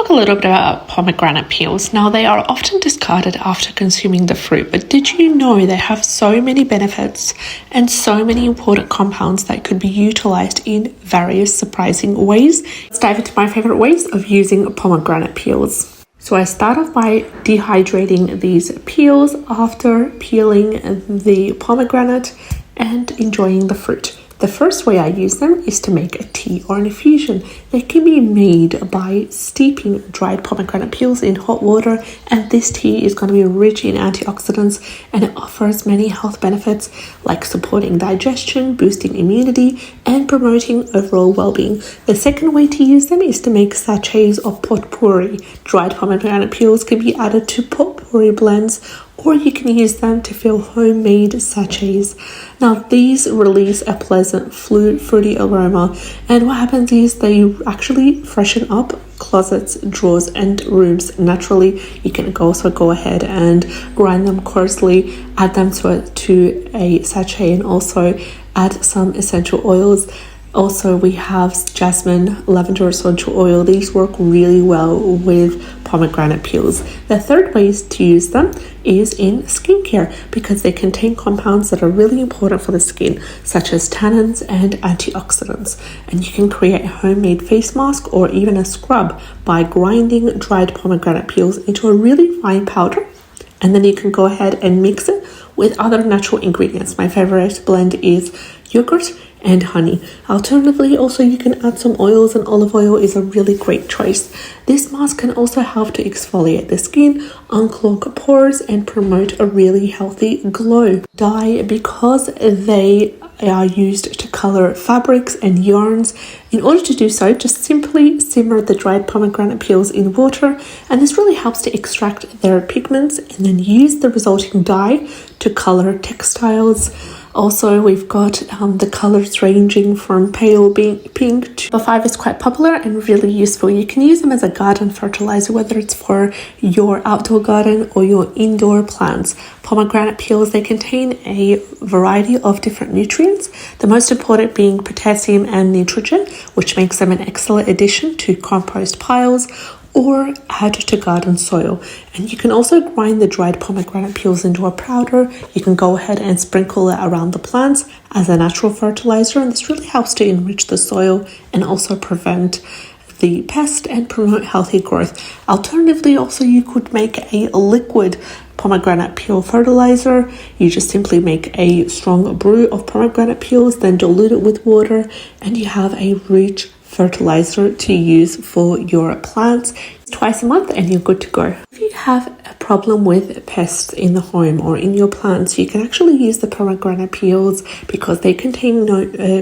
talk a little bit about pomegranate peels. Now, they are often discarded after consuming the fruit, but did you know they have so many benefits and so many important compounds that could be utilized in various surprising ways? Let's dive into my favorite ways of using pomegranate peels. So I start off by dehydrating these peels after peeling the pomegranate and enjoying the fruit. The first way I use them is to make a tea or an infusion. They can be made by steeping dried pomegranate peels in hot water, and this tea is going to be rich in antioxidants and it offers many health benefits like supporting digestion, boosting immunity, and promoting overall well-being. The second way to use them is to make sachets of potpourri. Dried pomegranate peels can be added to potpourri blends, or you can use them to fill homemade sachets. Now, these release a pleasant fruity aroma, and what happens is they actually freshen up closets, drawers, and rooms naturally. You can also go ahead and grind them coarsely, add them to a sachet, and also add some essential oils. Also, we have jasmine, lavender essential oil. These work really well with pomegranate peels. The third way to use them is in skincare because they contain compounds that are really important for the skin, such as tannins and antioxidants. And you can create a homemade face mask or even a scrub by grinding dried pomegranate peels into a really fine powder. And then you can go ahead and mix it with other natural ingredients. My favorite blend is yogurt and honey. Alternatively, also you can add some oils, and olive oil is a really great choice. This mask can also help to exfoliate the skin, unclog pores, and promote a really healthy glow. Dye, because they are used to color fabrics and yarns. In order to do so, just simply simmer the dried pomegranate peels in water, and this really helps to extract their pigments and then use the resulting dye to color textiles. Also, we've got the colors ranging from pale pink to number 5 is quite popular and really useful. You can use them as a garden fertilizer, whether it's for your outdoor garden or your indoor plants. Pomegranate peels, they contain a variety of different nutrients, the most important being potassium and nitrogen, which makes them an excellent addition to compost piles or add to garden soil. And you can also grind the dried pomegranate peels into a powder. You can go ahead and sprinkle it around the plants as a natural fertilizer, and this really helps to enrich the soil and also prevent the pest and promote healthy growth. Alternatively, also you could make a liquid pomegranate peel fertilizer. You just simply make a strong brew of pomegranate peels, then dilute it with water, and you have a rich fertilizer to use for your plants twice a month, and you're good to go. If you have a problem with pests in the home or in your plants, you can actually use the pomegranate peels because they contain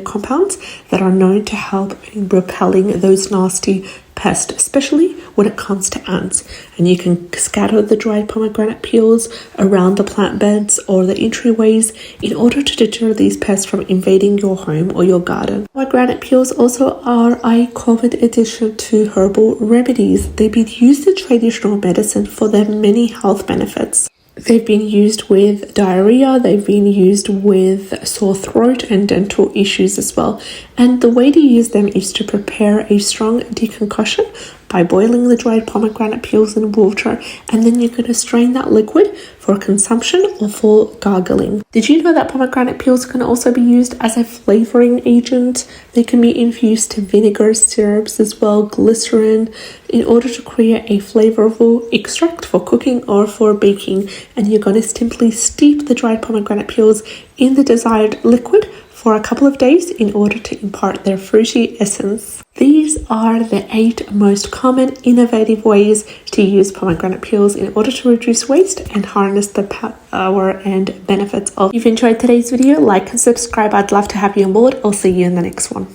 compounds that are known to help in repelling those nasty pests, especially when it comes to ants. And you can scatter the dried pomegranate peels around the plant beds or the entryways in order to deter these pests from invading your home or your garden. Pomegranate peels also are a common addition to herbal remedies. They've been used in traditional medicine for their many health benefits. They've been used with diarrhea, they've been used with sore throat and dental issues as well. And the way to use them is to prepare a strong deconcoction by boiling the dried pomegranate peels in water, and then you're going to strain that liquid for consumption or for gargling. Did you know that pomegranate peels can also be used as a flavoring agent? They can be infused to vinegar, syrups as well, glycerin, in order to create a flavorful extract for cooking or for baking. And you're going to simply steep the dried pomegranate peels in the desired liquid for a couple of days in order to impart their fruity essence. These are the 8 most common innovative ways to use pomegranate peels in order to reduce waste and harness the power and benefits of. If you've enjoyed today's video, like and subscribe. I'd love to have you on board. I'll see you in the next one.